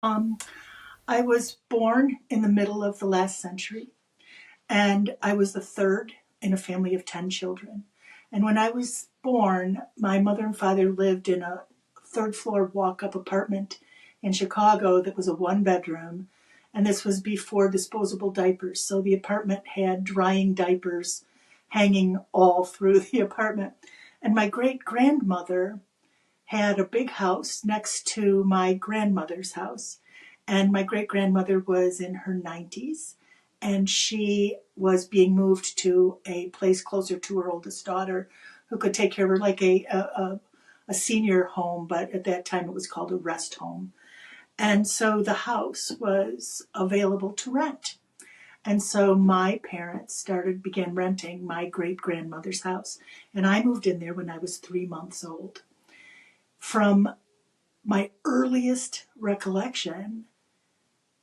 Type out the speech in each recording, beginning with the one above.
Um, I was born in the middle of the last century, and I was the third in a family of 10 children. And when I was born, my mother and father lived in a third floor walk up apartment in Chicago that was a one bedroom. And this was before disposable diapers. So the apartment had drying diapers hanging all through the apartment. And my great grandmother had a big house next to my grandmother's house. And my great grandmother was in her 90s, and she was being moved to a place closer to her oldest daughter who could take care of her, like a senior home, but at that time it was called a rest home. And so the house was available to rent. And so my parents began renting my great grandmother's house. And I moved in there when I was 3 months old. From my earliest recollection,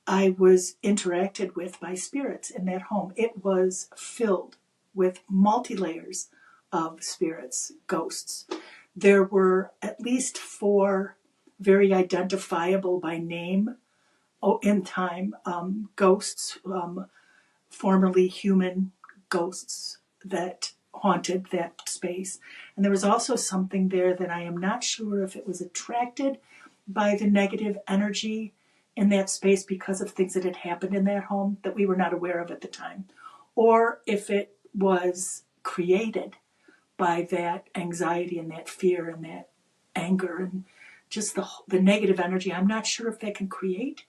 I was interacted with by spirits in that home. It was filled with multi layers of spirits, ghosts. There were at least four very identifiable by name in time ghosts, formerly human ghosts that haunted that space. And there was also something there that I am not sure if it was attracted by the negative energy in that space because of things that had happened in that home that we were not aware of at the time, or if it was created by that anxiety and that fear and that anger and just the negative energy. I'm not sure if they can create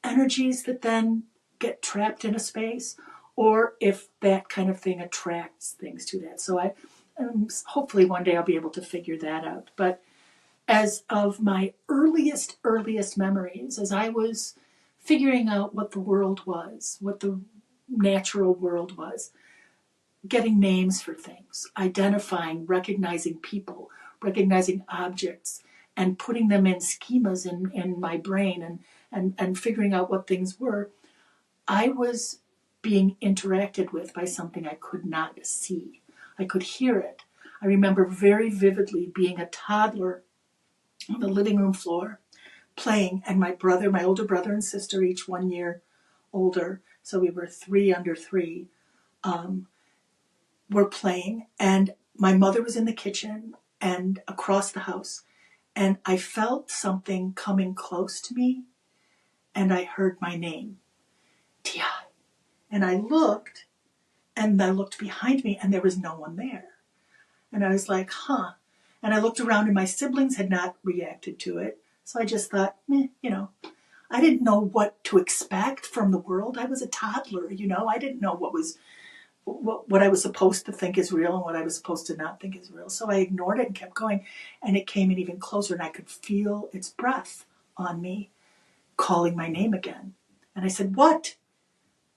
energies that then get trapped in a space, or if that kind of thing attracts things to that. So hopefully one day I'll be able to figure that out. But as of my earliest memories, as I was figuring out what the world was, what the natural world was, getting names for things, identifying, recognizing people, recognizing objects, and putting them in schemas in my brain and figuring out what things were, I was being interacted with by something I could not see. I could hear it. I remember very vividly being a toddler on the living room floor playing, and my older brother and sister, each 1 year older, so we were three under three, um, were playing, and my mother was in the kitchen and across the house, and I felt something coming close to me, and I heard my name, Tiyi. And I looked behind me, and there was no one there. And I was like, huh. And I looked around, and my siblings had not reacted to it. So I just thought, I didn't know what to expect from the world. I was a toddler, I didn't know what I was supposed to think is real and what I was supposed to not think is real. So I ignored it and kept going. And it came in even closer, and I could feel its breath on me, calling my name again. And I said, what?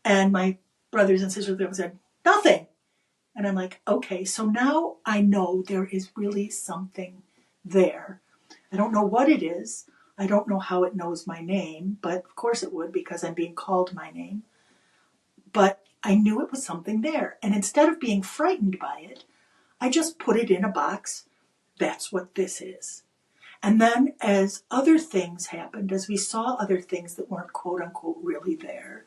And my brothers and sisters said, nothing. And I'm like, okay, so now I know there is really something there. I don't know what it is. I don't know how it knows my name, but of course it would because I'm being called my name. But I knew it was something there. And instead of being frightened by it, I just put it in a box. That's what this is. And then as other things happened, as we saw other things that weren't quote unquote really there,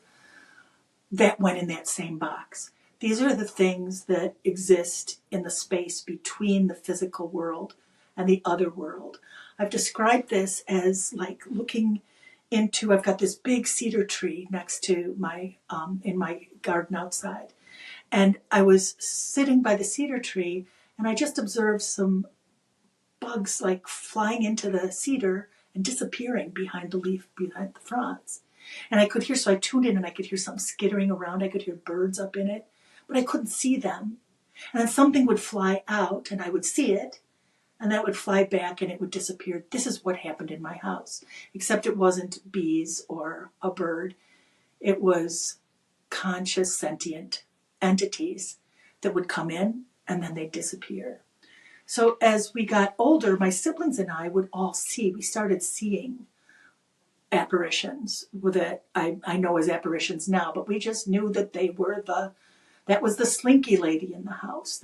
that went in that same box. These are the things that exist in the space between the physical world and the other world. I've described this as like looking into, I've got this big cedar tree next to in my garden outside. And I was sitting by the cedar tree, and I just observed some bugs like flying into the cedar and disappearing behind the leaf, behind the fronds. And I could hear, so I tuned in and I could hear something skittering around. I could hear birds up in it, but I couldn't see them. And then something would fly out and I would see it, and that would fly back and it would disappear. This is what happened in my house, except it wasn't bees or a bird. It was conscious, sentient entities that would come in and then they'd disappear. So as we got older, my siblings and I would all we started seeing apparitions that I know as apparitions now, but we just knew that that was the slinky lady in the house.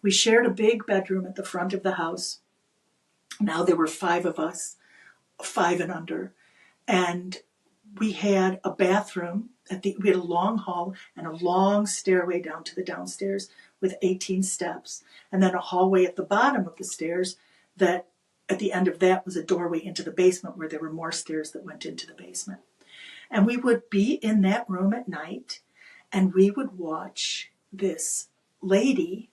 We shared a big bedroom at the front of the house. Now there were 5 of us, 5 and under. And we had a bathroom we had a long hall and a long stairway down to the downstairs with 18 steps, and then a hallway at the bottom of the stairs that at the end of that was a doorway into the basement where there were more stairs that went into the basement. And we would be in that room at night and we would watch this lady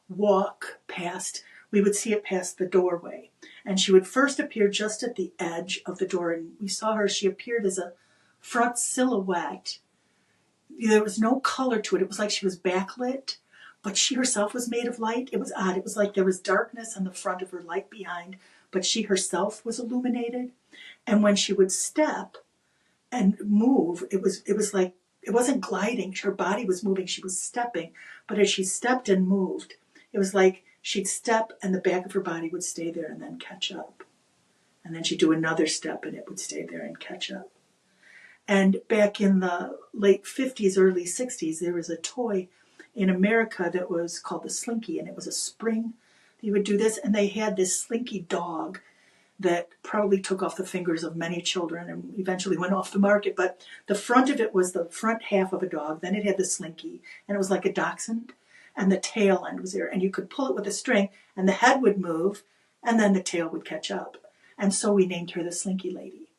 walk past. We would see it past the doorway. And she would first appear just at the edge of the door. And we saw her, she appeared as a front silhouette. There was no color to it. It was like she was backlit, but she herself was made of light. It was odd. It was like there was darkness on the front of her, light behind, but she herself was illuminated. And when she would step and move, it was like, it wasn't gliding. Her body was moving. She was stepping. But as she stepped and moved, it was like she'd step and the back of her body would stay there and then catch up. And then she'd do another step and it would stay there and catch up. And back in the late 50s, early 60s, there was a toy in America that was called the slinky. And it was a spring. You would do this. And they had this slinky dog that probably took off the fingers of many children and eventually went off the market. But the front of it was the front half of a dog. Then it had the slinky, and it was like a dachshund, and the tail end was there. And you could pull it with a string, and the head would move, and then the tail would catch up. And so we named her the Slinky Lady.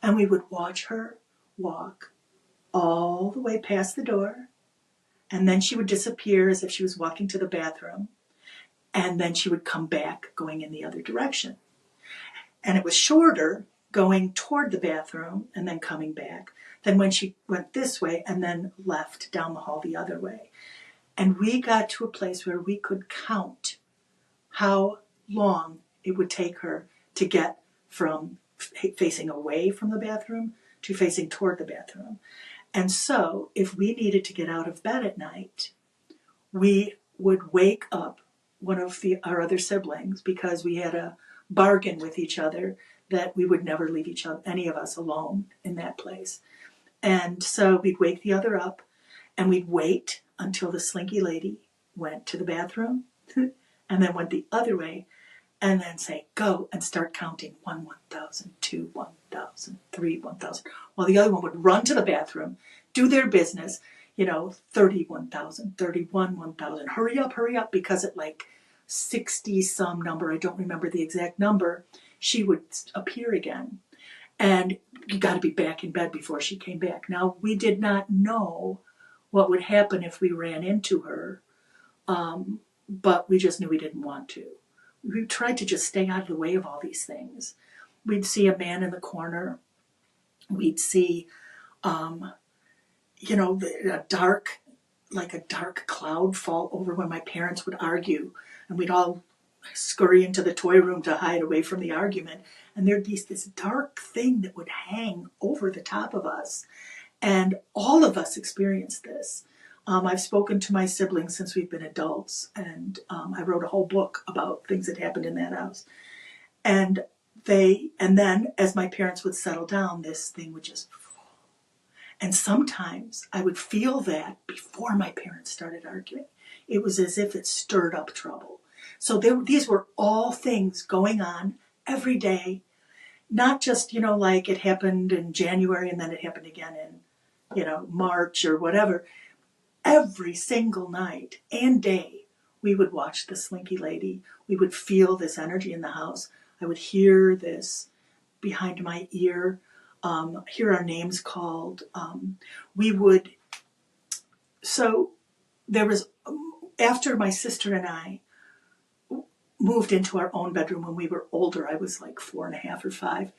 And we would watch her walk all the way past the door, and then she would disappear as if she was walking to the bathroom, and then she would come back going in the other direction. And it was shorter going toward the bathroom and then coming back than when she went this way and then left down the hall the other way. And we got to a place where we could count how long it would take her to get from facing away from the bathroom to facing toward the bathroom. And so if we needed to get out of bed at night, we would wake up one of our other siblings because we had a bargain with each other that we would never leave any of us alone in that place. And so we'd wake the other up and we'd wait until the Slinky Lady went to the bathroom and then went the other way and then say, go, and start counting 1, 1,000, 2, 1,000, 3, 1,000, while the other one would run to the bathroom, do their business, 30, 1,000, 31, 1,000, hurry up, because at like 60 some number, I don't remember the exact number, she would appear again. And you got to be back in bed before she came back. Now, we did not know what would happen if we ran into her, but we just knew we didn't want to. We tried to just stay out of the way of all these things. We'd see a man in the corner. We'd see, a dark cloud fall over when my parents would argue, and we'd all scurry into the toy room to hide away from the argument. And there'd be this dark thing that would hang over the top of us. And all of us experienced this. I've spoken to my siblings since we've been adults, and I wrote a whole book about things that happened in that house. And then as my parents would settle down, this thing would just fall. And sometimes I would feel that before my parents started arguing. It was as if it stirred up trouble. So these were all things going on every day, not just, like it happened in January and then it happened again in, March or whatever. Every single night and day, we would watch the Slinky Lady. We would feel this energy in the house. I would hear this behind my ear, hear our names called. So there was, after my sister and I moved into our own bedroom when we were older, I was like 4.5 or 5,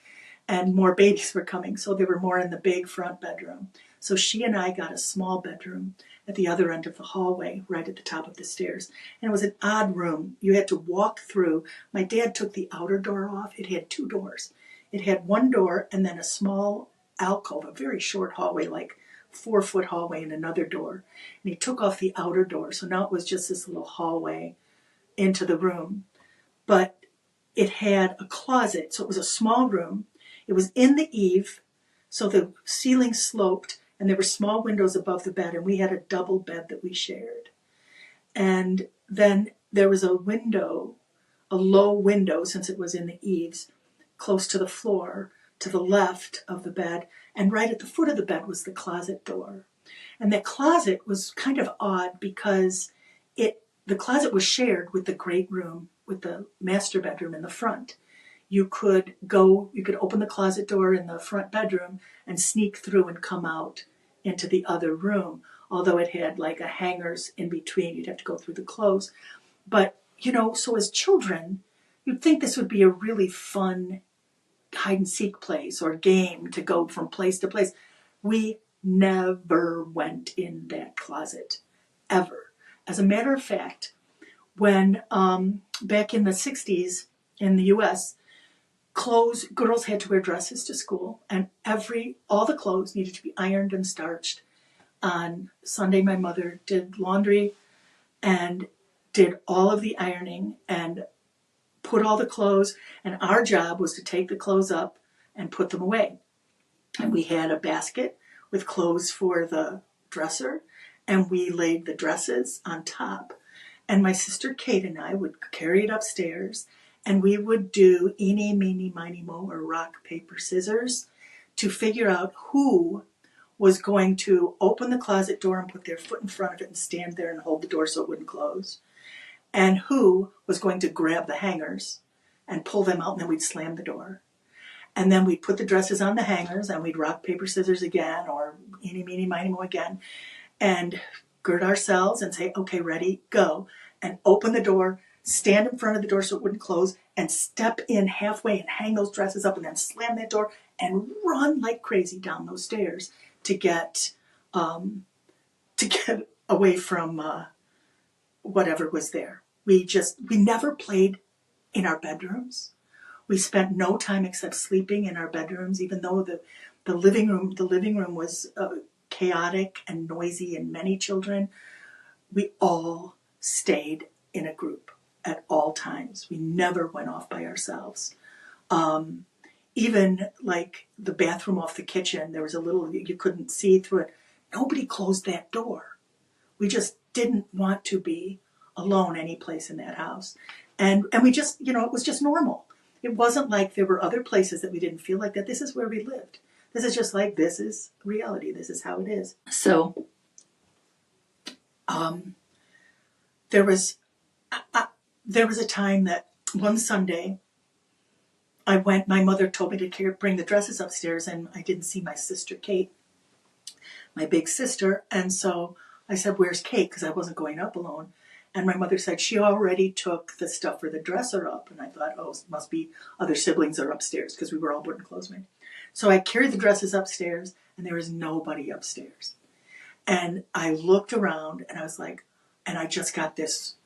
and more babies were coming. So there were more in the big front bedroom. So she and I got a small bedroom at the other end of the hallway, right at the top of the stairs. And it was an odd room. You had to walk through. My dad took the outer door off. It had 2 doors. It had one door and then a small alcove, a very short hallway, like 4-foot hallway, and another door. And he took off the outer door. So now it was just this little hallway into the room. But it had a closet. So it was a small room. It was in the eave. So the ceiling sloped, and there were small windows above the bed, and we had a double bed that we shared. And then there was a window, a low window, since it was in the eaves, close to the floor, to the left of the bed, and right at the foot of the bed was the closet door. And that closet was kind of odd because the closet was shared with the great room, with the master bedroom in the front. You could open the closet door in the front bedroom and sneak through and come out into the other room. Although it had like a hangers in between, you'd have to go through the clothes. But, so as children, you'd think this would be a really fun hide and seek place or game to go from place to place. We never went in that closet, ever. As a matter of fact, when back in the 60s in the US, girls had to wear dresses to school, and all the clothes needed to be ironed and starched. On Sunday, my mother did laundry and did all of the ironing and put all the clothes, and our job was to take the clothes up and put them away. And we had a basket with clothes for the dresser, and we laid the dresses on top. And my sister Kate and I would carry it upstairs, and we would do eeny, meeny, miny, moe, or rock, paper, scissors to figure out who was going to open the closet door and put their foot in front of it and stand there and hold the door so it wouldn't close, and who was going to grab the hangers and pull them out, and then we'd slam the door. And then we'd put the dresses on the hangers, and we'd rock, paper, scissors again, or eeny, meeny, miny, moe again, and gird ourselves and say, okay, ready, go, and open the door, stand in front of the door so it wouldn't close, and step in halfway and hang those dresses up, and then slam that door and run like crazy down those stairs to get away from whatever was there. We never played in our bedrooms. We spent no time except sleeping in our bedrooms, even though the living room was chaotic and noisy and many children. We all stayed in a group at all times. We never went off by ourselves. Even like the bathroom off the kitchen, there was you couldn't see through it. Nobody closed that door. We just didn't want to be alone any place in that house. And we just, it was just normal. It wasn't like there were other places that we didn't feel like that. This is where we lived. This is just like, this is reality. This is how it is. So there was a time that one Sunday my mother told me to bring the dresses upstairs, and I didn't see my sister Kate, my big sister. And so I said, where's Kate? Because I wasn't going up alone. And my mother said she already took the stuff for the dresser up. And I thought, oh, it must be other siblings are upstairs, because we were all putting clothes in. So I carried the dresses upstairs, and there was nobody upstairs. And I looked around, and I was like, and I just got this,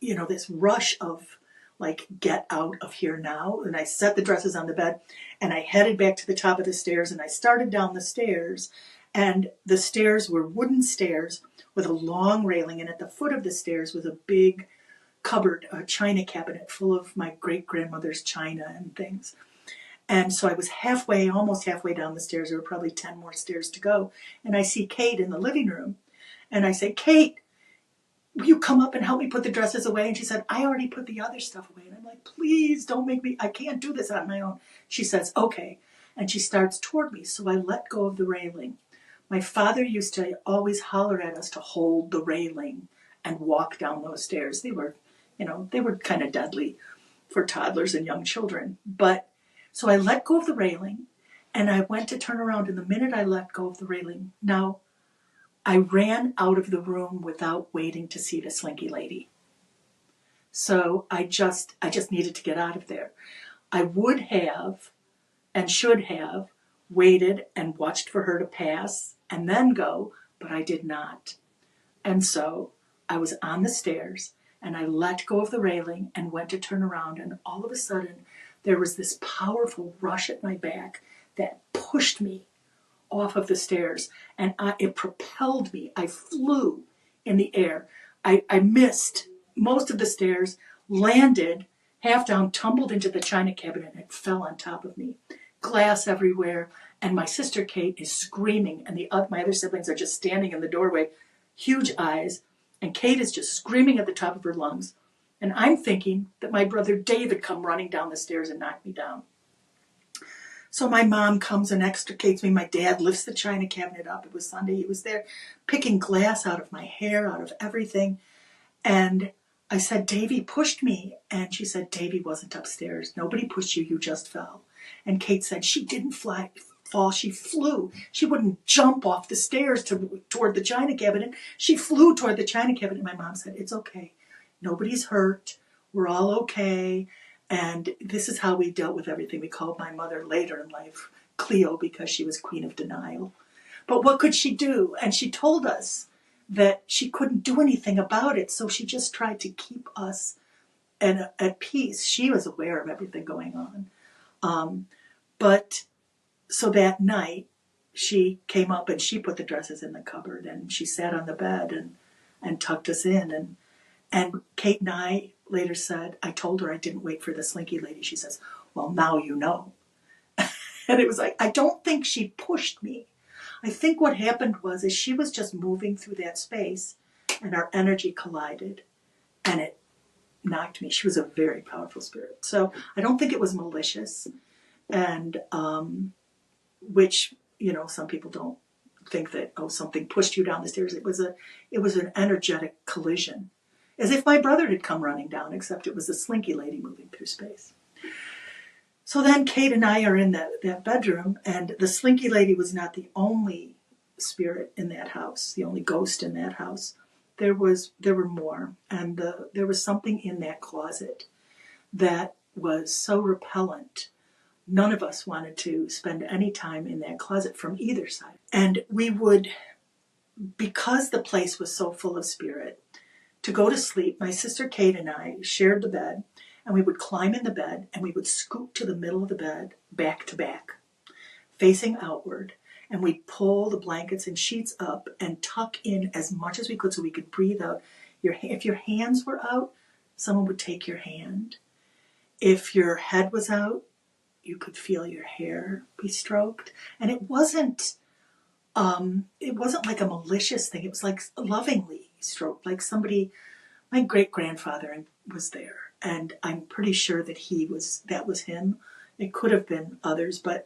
this rush of like, get out of here now. And I set the dresses on the bed, and I headed back to the top of the stairs, and I started down the stairs. And the stairs were wooden stairs with a long railing, and at the foot of the stairs was a big cupboard, a china cabinet full of my great-grandmother's china and things. And so I was almost halfway down the stairs. There were probably 10 more stairs to go. And I see Kate in the living room. And I say, Kate, will you come up and help me put the dresses away? And she said, I already put the other stuff away. And I'm like, please don't make me, I can't do this on my own. She says, okay. And she starts toward me. So I let go of the railing. My father used to always holler at us to hold the railing and walk down those stairs. They were kind of deadly for toddlers and young children. But so I let go of the railing, and I went to turn around. And the minute I let go of the railing, now I ran out of the room without waiting to see the slinky lady. So I just needed to get out of there. I would have and should have waited and watched for her to pass and then go, but I did not. And so I was on the stairs, and I let go of the railing and went to turn around, and all of a sudden there was this powerful rush at my back that pushed me off of the stairs, and it propelled me. I flew in the air. I missed most of the stairs, landed half down, tumbled into the china cabinet, and it fell on top of me. Glass everywhere, and my sister Kate is screaming, and my other siblings are just standing in the doorway, huge eyes, and Kate is just screaming at the top of her lungs. And I'm thinking that my brother Dave had come running down the stairs and knocked me down. So my mom comes and extricates me. My dad lifts the china cabinet up. It was Sunday. He was there picking glass out of my hair, out of everything. And I said, Davy pushed me. And she said, Davy wasn't upstairs. Nobody pushed you. You just fell. And Kate said, she didn't fall. She flew. She wouldn't jump off the stairs toward the china cabinet. She flew toward the china cabinet. My mom said, it's okay. Nobody's hurt. We're all okay. And this is how we dealt with everything. We called my mother later in life Cleo because she was queen of denial. But what could she do? And she told us that she couldn't do anything about it. So she just tried to keep us at peace. She was aware of everything going on. But so that night, she came up and she put the dresses in the cupboard and she sat on the bed and tucked us in. And Kate and I later said, I told her I didn't wait for the slinky lady. She says, well, now you know. And it was like, I don't think she pushed me. I think what happened is she was just moving through that space and our energy collided and it knocked me. She was a very powerful spirit. So I don't think it was malicious. And which, some people don't think that, something pushed you down the stairs. It was an energetic collision. As if my brother had come running down, except it was the slinky lady moving through space. So then Kate and I are in that bedroom, and the slinky lady was not the only spirit in that house, the only ghost in that house. There were more, and there was something in that closet that was so repellent. None of us wanted to spend any time in that closet from either side. And we would, because the place was so full of spirit, to go to sleep, my sister Kate and I shared the bed, and we would climb in the bed, and we would scoot to the middle of the bed, back to back, facing outward, and we'd pull the blankets and sheets up and tuck in as much as we could so we could breathe out. If your hands were out, someone would take your hand. If your head was out, you could feel your hair be stroked. And it wasn't like a malicious thing. It was like lovingly stroked, like somebody. My great-grandfather was there, and I'm pretty sure that that was him. It could have been others, but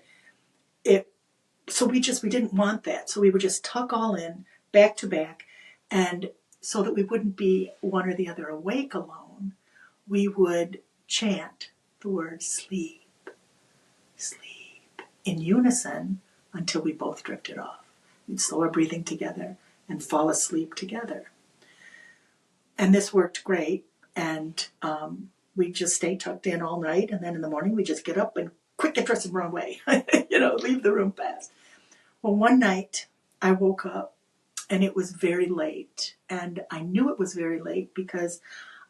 so we didn't want that. So we would just tuck all in, back to back, and so that we wouldn't be one or the other awake alone, we would chant the word sleep, sleep, in unison until we both drifted off. We'd slow our breathing together and fall asleep together. And this worked great, and we'd just stay tucked in all night, and then in the morning we'd just get up and quick get dressed and run away, leave the room fast. Well, one night I woke up, and it was very late, and I knew it was very late because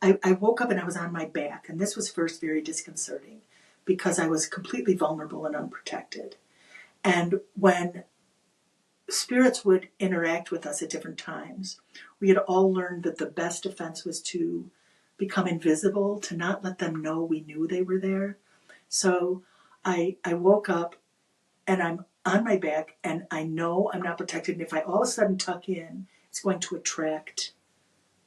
I woke up and I was on my back, and this was first very disconcerting because I was completely vulnerable and unprotected. And when spirits would interact with us at different times, we had all learned that the best defense was to become invisible, to not let them know we knew they were there. So I woke up and I'm on my back and I know I'm not protected. And if I all of a sudden tuck in, it's going to attract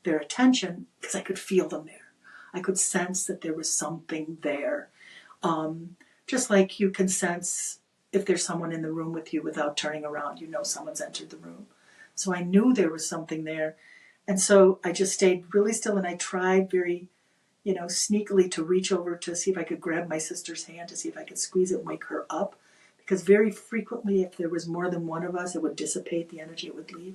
their attention because I could feel them there. I could sense that there was something there. Just like you can sense if there's someone in the room with you without turning around, someone's entered the room. So I knew there was something there. And so I just stayed really still and I tried very, sneakily to reach over to see if I could grab my sister's hand, to see if I could squeeze it and wake her up. Because very frequently, if there was more than one of us, it would dissipate the energy, it would leave.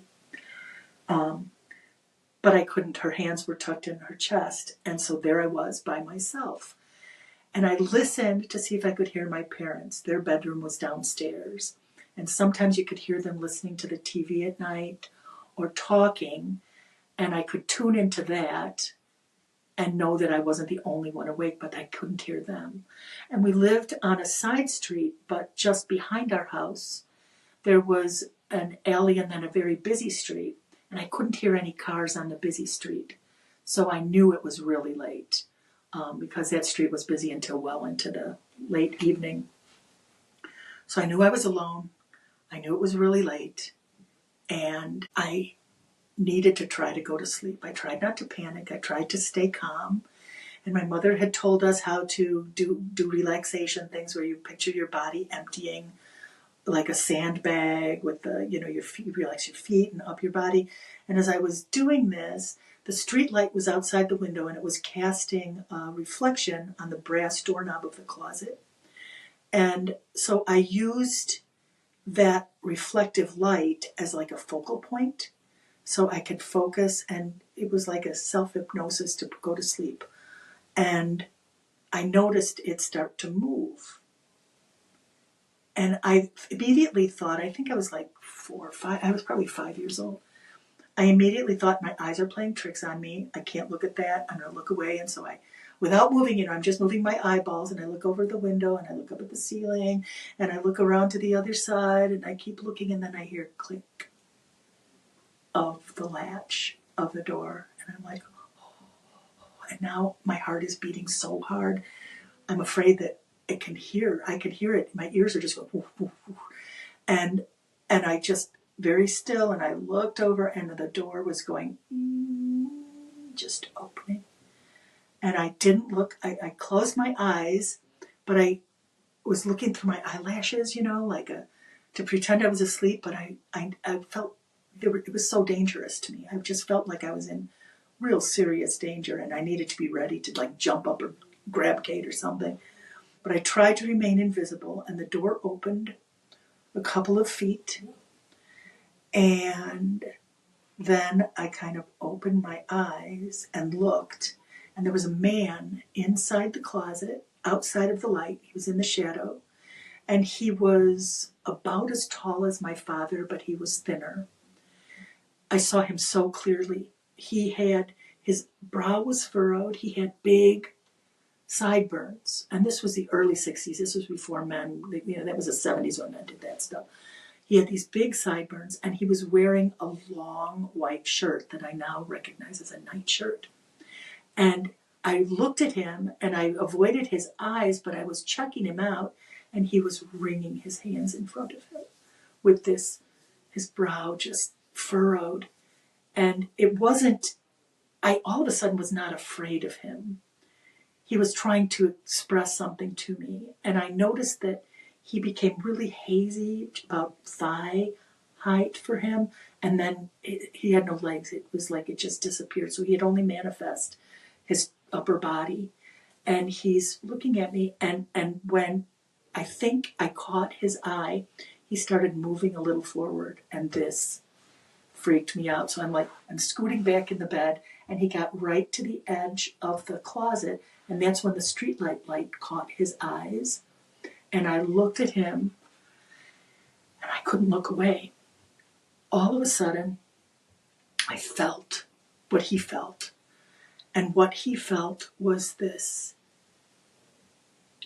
But I couldn't. Her hands were tucked in her chest. And so there I was by myself. And I listened to see if I could hear my parents. Their bedroom was downstairs. And sometimes you could hear them listening to the TV at night or talking. And I could tune into that and know that I wasn't the only one awake, but I couldn't hear them. And we lived on a side street, but just behind our house, there was an alley and then a very busy street. And I couldn't hear any cars on the busy street. So I knew it was really late. Because that street was busy until well into the late evening. So I knew I was alone. I knew it was really late. And I needed to try to go to sleep. I tried not to panic. I tried to stay calm. And my mother had told us how to do relaxation things where you picture your body emptying like a sandbag with the, your feet, you relax your feet and up your body. And as I was doing this, the street light was outside the window and it was casting a reflection on the brass doorknob of the closet. And so I used that reflective light as like a focal point so I could focus, and it was like a self-hypnosis to go to sleep. And I noticed it start to move. And I immediately thought, I think I was like 4 or 5, I was probably 5 years old. I immediately thought, my eyes are playing tricks on me. I can't look at that. I'm going to look away. And so without moving, I'm just moving my eyeballs, and I look over the window and I look up at the ceiling and I look around to the other side and I keep looking, and then I hear click of the latch of the door. And I'm like, oh. And now my heart is beating so hard. I'm afraid that I can hear it. My ears are just going, woof, woof, woof. And I just very still, and I looked over, and the door was going, just opening. And I didn't look, I closed my eyes, but I was looking through my eyelashes, to pretend I was asleep, but I felt it was so dangerous to me. I just felt like I was in real serious danger, and I needed to be ready to like jump up or grab Kate or something. But I tried to remain invisible, and the door opened a couple of feet, and then I kind of opened my eyes and looked, and there was a man inside the closet, outside of the light. He was in the shadow, and he was about as tall as my father, but he was thinner. I saw him so clearly. His brow was furrowed. He had big sideburns. And this was the early 60s. This was before men, that was the 70s when men did that stuff. He had these big sideburns, and he was wearing a long white shirt that I now recognize as a nightshirt. And I looked at him, and I avoided his eyes, but I was checking him out, and he was wringing his hands in front of him with his brow just furrowed. And it wasn't, I all of a sudden was not afraid of him. He was trying to express something to me, and I noticed that he became really hazy, about thigh height for him, and then he had no legs. It was like it just disappeared, so he had only manifest his upper body. And he's looking at me, and when I think I caught his eye, he started moving a little forward, and this freaked me out. So I'm scooting back in the bed, and he got right to the edge of the closet, and that's when the streetlight light caught his eyes. And I looked at him, and I couldn't look away. All of a sudden, I felt what he felt. And what he felt was this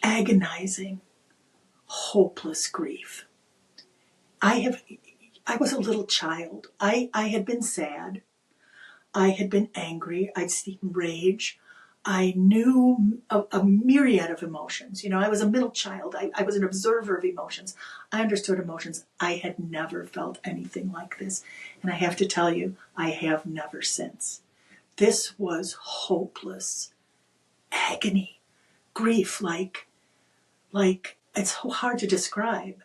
agonizing, hopeless grief. I was a little child. I had been sad. I had been angry. I'd seen rage. I knew a myriad of emotions. I was a middle child. I was an observer of emotions. I understood emotions. I had never felt anything like this. And I have to tell you, I have never since. This was hopeless agony, grief, like it's so hard to describe.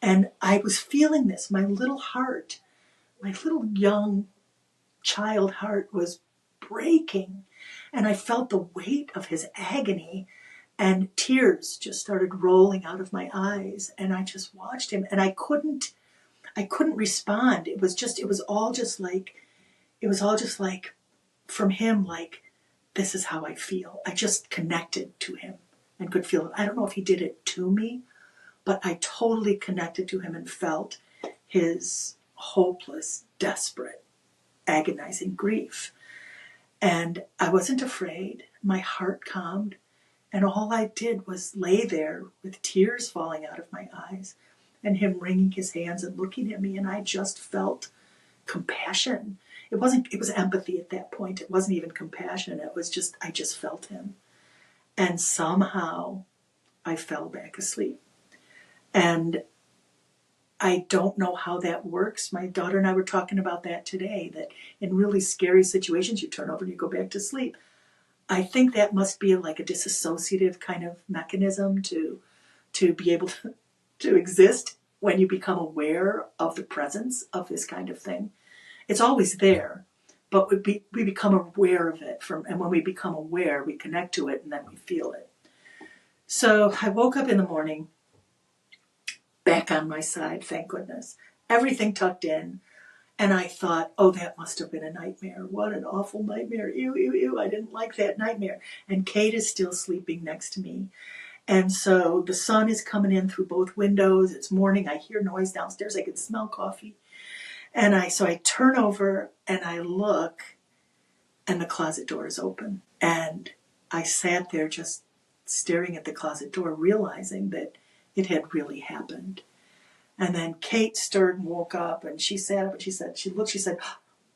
And I was feeling this. My little heart, my little young child heart was breaking. And I felt the weight of his agony, and tears just started rolling out of my eyes. And I just watched him, and I couldn't respond. It was all just like from him, like, this is how I feel. I just connected to him and could feel it. I don't know if he did it to me, but I totally connected to him and felt his hopeless, desperate, agonizing grief. And I wasn't afraid. My heart calmed. And all I did was lay there with tears falling out of my eyes and him wringing his hands and looking at me. And I just felt compassion. It was empathy at that point. It wasn't even compassion. I just felt him. And somehow I fell back asleep. And I don't know how that works. My daughter and I were talking about that today, that in really scary situations, you turn over and you go back to sleep. I think that must be like a disassociative kind of mechanism to be able to exist when you become aware of the presence of this kind of thing. It's always there, but we become aware of it and when we become aware, we connect to it and then we feel it. So I woke up in the morning, back on my side, thank goodness. Everything tucked in. And I thought, oh, that must have been a nightmare. What an awful nightmare. Ew, ew, ew. I didn't like that nightmare. And Kate is still sleeping next to me. And so the sun is coming in through both windows. It's morning. I hear noise downstairs. I can smell coffee. So I turn over and I look, and the closet door is open. And I sat there just staring at the closet door, realizing that it had really happened. And then Kate stirred and woke up, and she sat up and she said,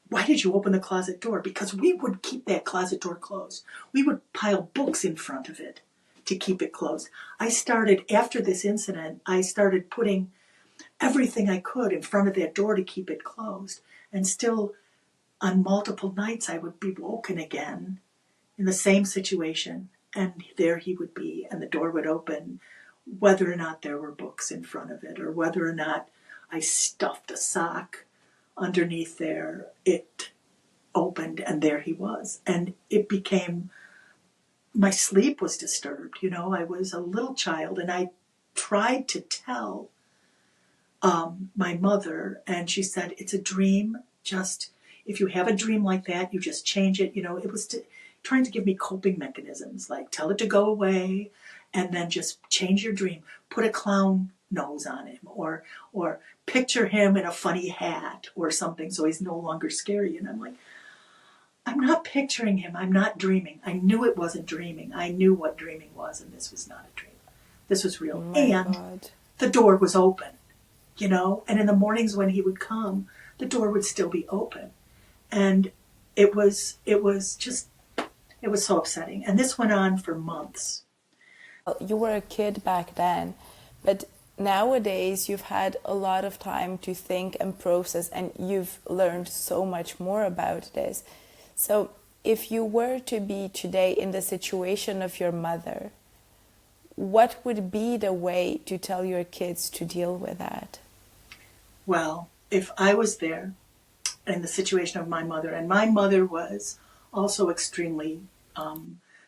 why did you open the closet door? Because we would keep that closet door closed. We would pile books in front of it to keep it closed. After this incident, I started putting everything I could in front of that door to keep it closed. And still, on multiple nights, I would be woken again in the same situation. And there he would be, and the door would open, whether or not there were books in front of it, or whether or not I stuffed a sock underneath there. It opened, and there he was. And it became, my sleep was disturbed. I was a little child, and I tried to tell my mother, and she said, it's a dream. Just, if you have a dream like that, you just change it. It was trying to give me coping mechanisms, like tell it to go away, and then just change your dream. Put a clown nose on him, or picture him in a funny hat or something, so he's no longer scary. And I'm like, I'm not picturing him. I'm not dreaming. I knew it wasn't dreaming. I knew what dreaming was, and this was not a dream. This was real. Oh my and God. The door was open, and in the mornings when he would come, the door would still be open. And it was so upsetting. And this went on for months. You were a kid back then, but nowadays you've had a lot of time to think and process, and you've learned so much more about this. So if you were to be today in the situation of your mother, what would be the way to tell your kids to deal with that? Well, if I was there in the situation of my mother, and my mother was also extremely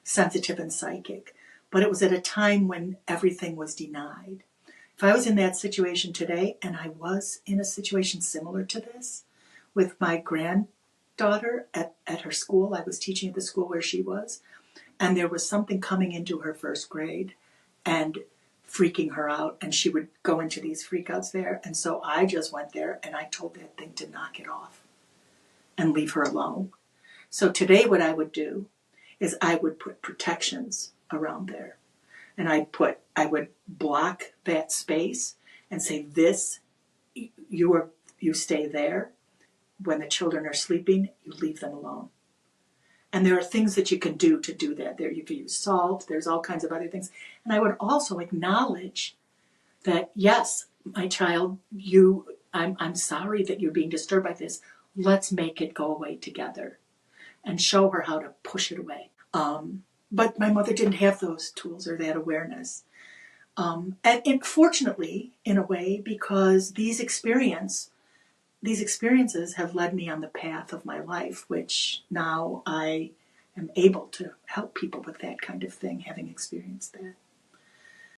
sensitive and psychic, but it was at a time when everything was denied. If I was in that situation today, and I was in a situation similar to this with my granddaughter at her school, I was teaching at the school where she was, and there was something coming into her first grade and freaking her out, and she would go into these freakouts there. And so I just went there and I told that thing to knock it off and leave her alone. So today what I would do is I would put protections around there. And I would block that space and say, this, you stay there. When the children are sleeping, you leave them alone. And there are things that you can do to do that. There, you can use salt. There's all kinds of other things. And I would also acknowledge that, yes, my child, I'm sorry that you're being disturbed by this. Let's make it go away together, and show her how to push it away. But my mother didn't have those tools or that awareness. And fortunately, in a way, because these experiences have led me on the path of my life, which now I am able to help people with that kind of thing, having experienced that.